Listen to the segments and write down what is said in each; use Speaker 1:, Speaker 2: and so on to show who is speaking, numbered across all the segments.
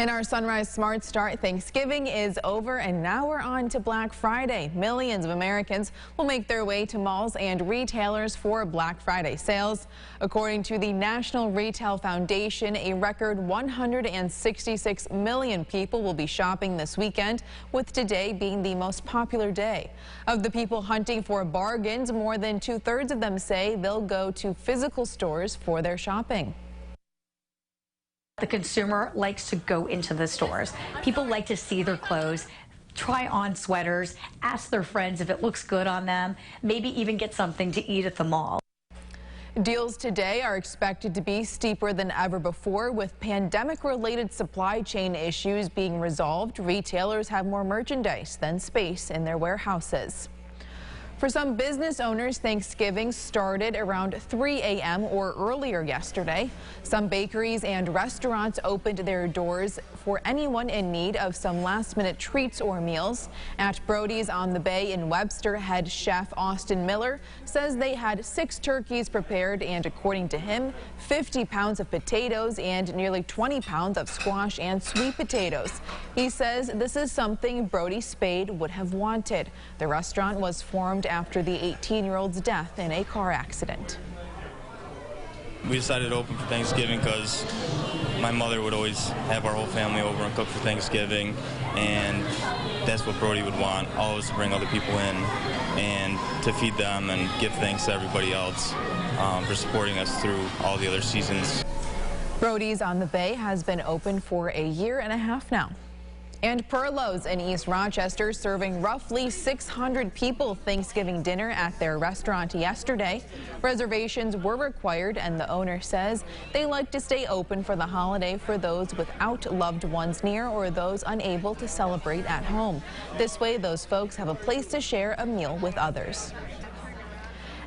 Speaker 1: In our Sunrise Smart Start, Thanksgiving is over and now we're on to Black Friday. Millions of Americans will make their way to malls and retailers for Black Friday sales. According to the National Retail Foundation, a record 166 million people will be shopping this weekend, with today being the most popular day. Of the people hunting for bargains, more than 2/3 of them say they'll go to physical stores for their shopping.
Speaker 2: The consumer likes to go into the stores. People like to see their clothes, try on sweaters, ask their friends if it looks good on them, maybe even get something to eat at the mall.
Speaker 1: Deals today are expected to be steeper than ever before. With pandemic-related supply chain issues being resolved, retailers have more merchandise than space in their warehouses. For some business owners, Thanksgiving started around 3 a.m. or earlier yesterday. Some bakeries and restaurants opened their doors for anyone in need of some last-minute treats or meals. At Brody's on the Bay in Webster, head chef Austin Miller says they had 6 turkeys prepared and, according to him, 50 pounds of potatoes and nearly 20 pounds of squash and sweet potatoes. He says this is something Brody Spade would have wanted. The restaurant was formed after the 18-year-old's death in a car accident.
Speaker 3: We decided to open for Thanksgiving because my mother would always have our whole family over and cook for Thanksgiving, and that's what Brody would want, all of us to bring other people in and to feed them and give thanks to everybody else for supporting us through all the other seasons.
Speaker 1: Brody's on the Bay has been open for a year and a half now. And Perlo's in East Rochester serving roughly 600 people Thanksgiving dinner at their restaurant yesterday. Reservations were required, and the owner says they like to stay open for the holiday for those without loved ones near or those unable to celebrate at home. This way, those folks have a place to share a meal with others.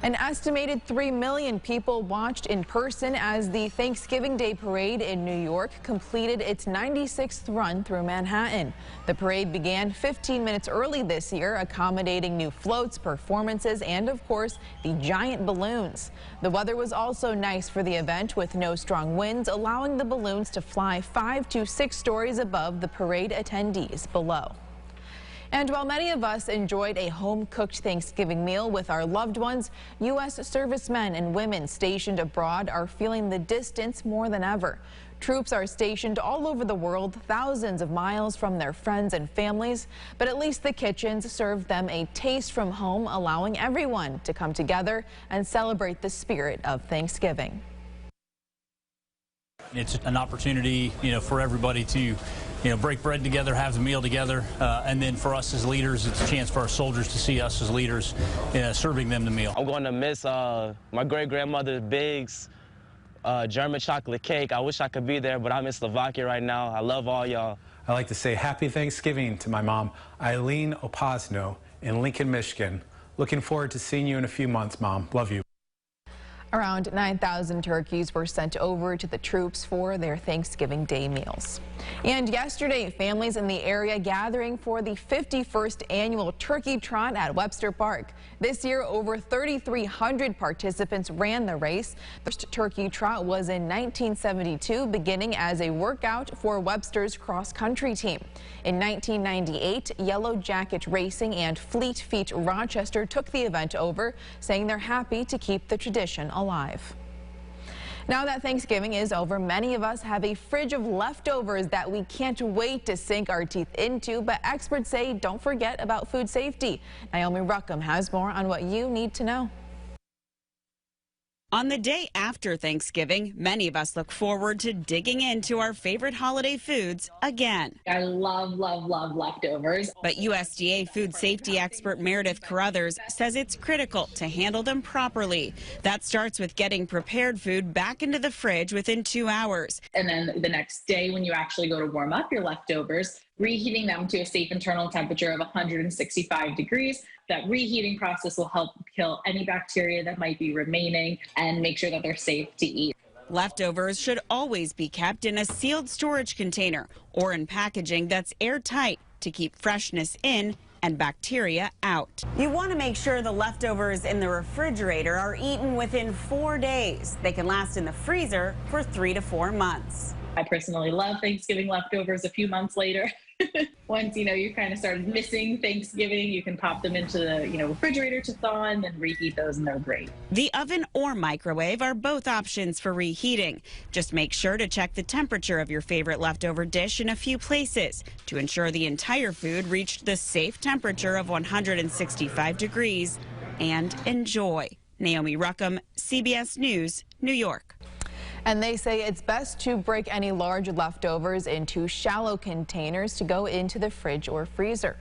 Speaker 1: An estimated 3 million people watched in person as the Thanksgiving Day Parade in New York completed its 96th run through Manhattan. The parade began 15 minutes early this year, accommodating new floats, performances, and, of course, the giant balloons. The weather was also nice for the event, with no strong winds, allowing the balloons to fly 5 to 6 stories above the parade attendees below. And while many of us enjoyed a home-cooked Thanksgiving meal with our loved ones, U.S. servicemen and women stationed abroad are feeling the distance more than ever. Troops are stationed all over the world, thousands of miles from their friends and families, but at least the kitchens serve them a taste from home, allowing everyone to come together and celebrate the spirit of Thanksgiving.
Speaker 4: It's an opportunity, for everybody to, break bread together, have a meal together, and then for us as leaders, it's a chance for our soldiers to see us as leaders serving them the meal.
Speaker 5: I'm going to miss my great-grandmother Biggs German chocolate cake. I wish I could be there, but I'm in Slovakia right now. I love all y'all.
Speaker 6: I'd like to say happy Thanksgiving to my mom, Eileen Opasno, in Lincoln, Michigan. Looking forward to seeing you in a few months, Mom. Love you.
Speaker 1: Around 9,000 turkeys were sent over to the troops for their Thanksgiving Day meals. And yesterday, families in the area gathering for the 51st annual Turkey Trot at Webster Park. This year, over 3,300 participants ran the race. The first Turkey Trot was in 1972, beginning as a workout for Webster's cross-country team. In 1998, Yellow Jacket Racing and Fleet Feet Rochester took the event over, saying they're happy to keep the tradition alive. Now that Thanksgiving is over, many of us have a fridge of leftovers that we can't wait to sink our teeth into, but experts say don't forget about food safety. Naomi Ruckham has more on what you need to know.
Speaker 7: On the day after Thanksgiving, many of us look forward to digging into our favorite holiday foods again.
Speaker 8: I love leftovers.
Speaker 7: But USDA food safety expert Meredith Carruthers says it's critical to handle them properly. That starts with getting prepared food back into the fridge within 2 hours.
Speaker 8: And then the next day, when you actually go to warm up your leftovers, reheating them to a safe internal temperature of 165 degrees. That reheating process will help kill any bacteria that might be remaining and make sure that they're safe to eat.
Speaker 7: Leftovers should always be kept in a sealed storage container or in packaging that's airtight to keep freshness in and bacteria out. You want to make sure the leftovers in the refrigerator are eaten within 4 days. They can last in the freezer for 3 to 4 months.
Speaker 8: I personally love Thanksgiving leftovers a few months later. Once, you kind of started missing Thanksgiving, you can pop them into the, refrigerator to thaw and then reheat those, and they're great.
Speaker 7: The oven or microwave are both options for reheating. Just make sure to check the temperature of your favorite leftover dish in a few places to ensure the entire food reached the safe temperature of 165 degrees. And enjoy. Naomi Ruckham, CBS News, New York.
Speaker 1: And they say it's best to break any large leftovers into shallow containers to go into the fridge or freezer.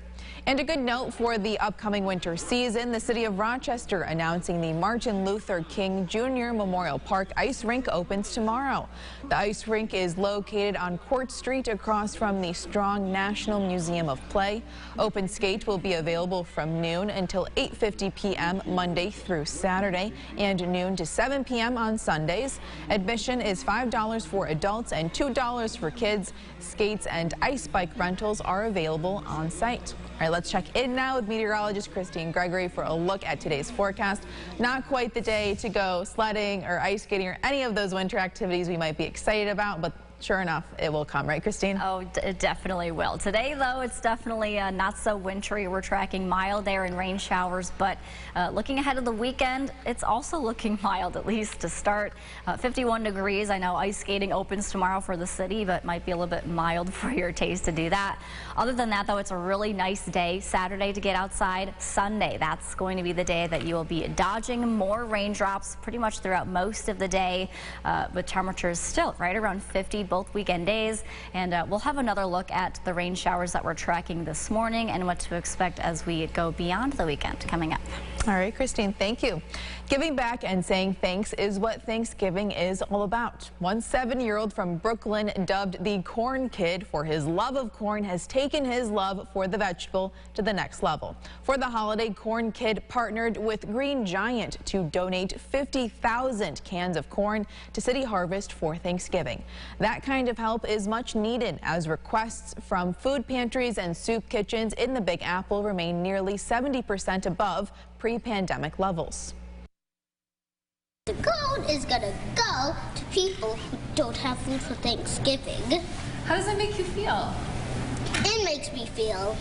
Speaker 1: And a good note for the upcoming winter season, the city of Rochester announcing the Martin Luther King Jr. Memorial Park ice rink opens tomorrow. The ice rink is located on Court Street across from the Strong National Museum of Play. Open skate will be available from noon until 8:50 p.m. Monday through Saturday and noon to 7 p.m. on Sundays. Admission is $5 for adults and $2 for kids. Skates and ice bike rentals are available on site. All right, let's check in now with meteorologist Christine Gregory for a look at today's forecast. Not quite the day to go sledding or ice skating or any of those winter activities we might be excited about, but sure enough, it will come, right, Christine?
Speaker 2: Oh, it definitely will. Today, though, it's definitely not so wintry. We're tracking mild air and rain showers, but looking ahead of the weekend, it's also looking mild, at least to start. 51 degrees. I know ice skating opens tomorrow for the city, but might be a little bit mild for your taste to do that. Other than that, though, it's a really nice day. Saturday to get outside. Sunday, that's going to be the day that you will be dodging more raindrops pretty much throughout most of the day, with temperatures still right around 50 both weekend days. And we'll have another look at the rain showers that we're tracking this morning and what to expect as we go beyond the weekend coming up.
Speaker 1: All right, Christine, thank you. Giving back and saying thanks is what Thanksgiving is all about. One 7-year-old from Brooklyn, dubbed the Corn Kid for his love of corn, has taken his love for the vegetable to the next level. For the holiday, Corn Kid partnered with Green Giant to donate 50,000 cans of corn to City Harvest for Thanksgiving. That kind of help is much needed as requests from food pantries and soup kitchens in the Big Apple remain nearly 70% above pre-pandemic levels.
Speaker 9: The gold is gonna go to people who don't have food for Thanksgiving.
Speaker 10: How does that make you feel?
Speaker 9: It makes me feel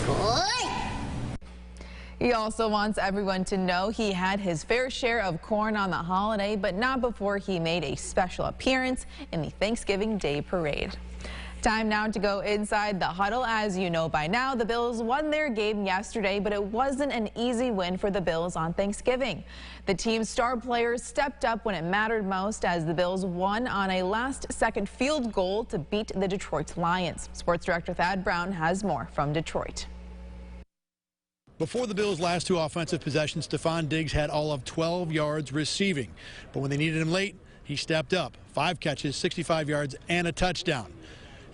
Speaker 9: good.
Speaker 1: He also wants everyone to know he had his fair share of corn on the holiday, but not before he made a special appearance in the Thanksgiving Day Parade. Time now to go inside the huddle. As you know by now, the Bills won their game yesterday, but it wasn't an easy win for the Bills on Thanksgiving. The team's star players stepped up when it mattered most as the Bills won on a last-second field goal to beat the Detroit Lions. Sports Director Thad Brown has more from Detroit.
Speaker 11: Before the Bills' last two offensive possessions, Stephon Diggs had all of 12 yards receiving. But when they needed him late, he stepped up. 5 catches, 65 yards, and a touchdown.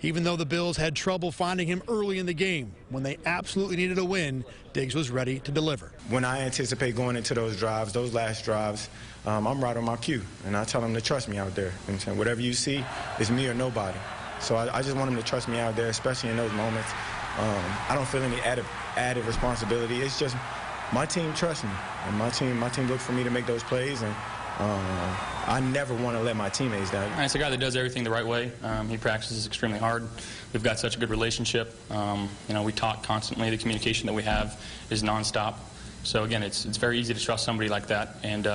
Speaker 11: Even though the Bills had trouble finding him early in the game, when they absolutely needed a win, Diggs was ready to deliver.
Speaker 12: When I anticipate going into those drives, those last drives, I'm right on my cue, and I tell them to trust me out there. You know what I'm saying? Whatever you see is me or nobody. So I just want them to trust me out there, especially in those moments. I don't feel any added responsibility. It's just my team trusts me, and my team looks for me to make those plays, and I never want to let my teammates down.
Speaker 13: It's a guy that does everything the right way. He practices extremely hard. We've got such a good relationship. We talk constantly. The communication that we have is nonstop. So again, it's very easy to trust somebody like that. And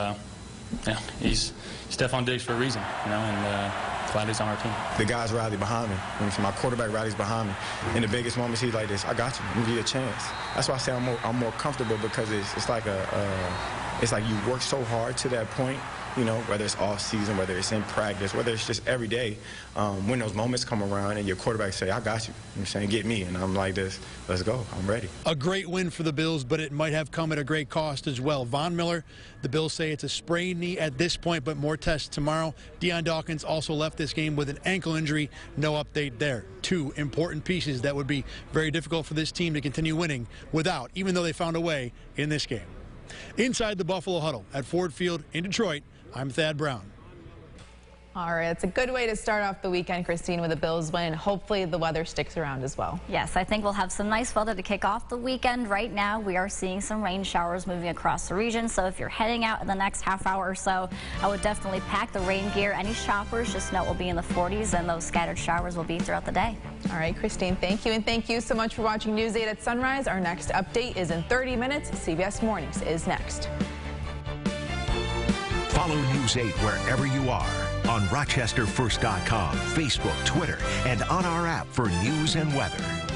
Speaker 13: he's Stephon Diggs for a reason. And glad he's on our team. The guys rally behind me. My quarterback rallies behind me. In the biggest moments, he's like this: "I got you. I'm gonna give you a chance." That's why I say I'm more comfortable, because it's like you work so hard to that point. Whether it's off season, whether it's in practice, whether it's just every day, when those moments come around and your quarterback say, "I got you," I'm saying, "Get me," and I'm like this, "Let's go, I'm ready."
Speaker 11: A great win for the Bills, but it might have come at a great cost as well. Von Miller, the Bills say it's a sprained knee at this point, but more tests tomorrow. Deion Dawkins also left this game with an ankle injury. No update there. 2 important pieces that would be very difficult for this team to continue winning without, even though they found a way in this game. Inside the Buffalo Huddle at Ford Field in Detroit, I'm Thad Brown.
Speaker 1: All right, it's a good way to start off the weekend, Christine, with a Bills win. Hopefully the weather sticks around as well.
Speaker 14: Yes, I think we'll have some nice weather to kick off the weekend. Right now, we are seeing some rain showers moving across the region, so if you're heading out in the next half hour or so, I would definitely pack the rain gear. Any shoppers, just know it will be in the 40s, and those scattered showers will be throughout the day.
Speaker 1: All right, Christine, thank you, and thank you so much for watching News 8 at Sunrise. Our next update is in 30 minutes. CBS Mornings is next.
Speaker 15: Follow News 8 wherever you are on RochesterFirst.com, Facebook, Twitter, and on our app for news and weather.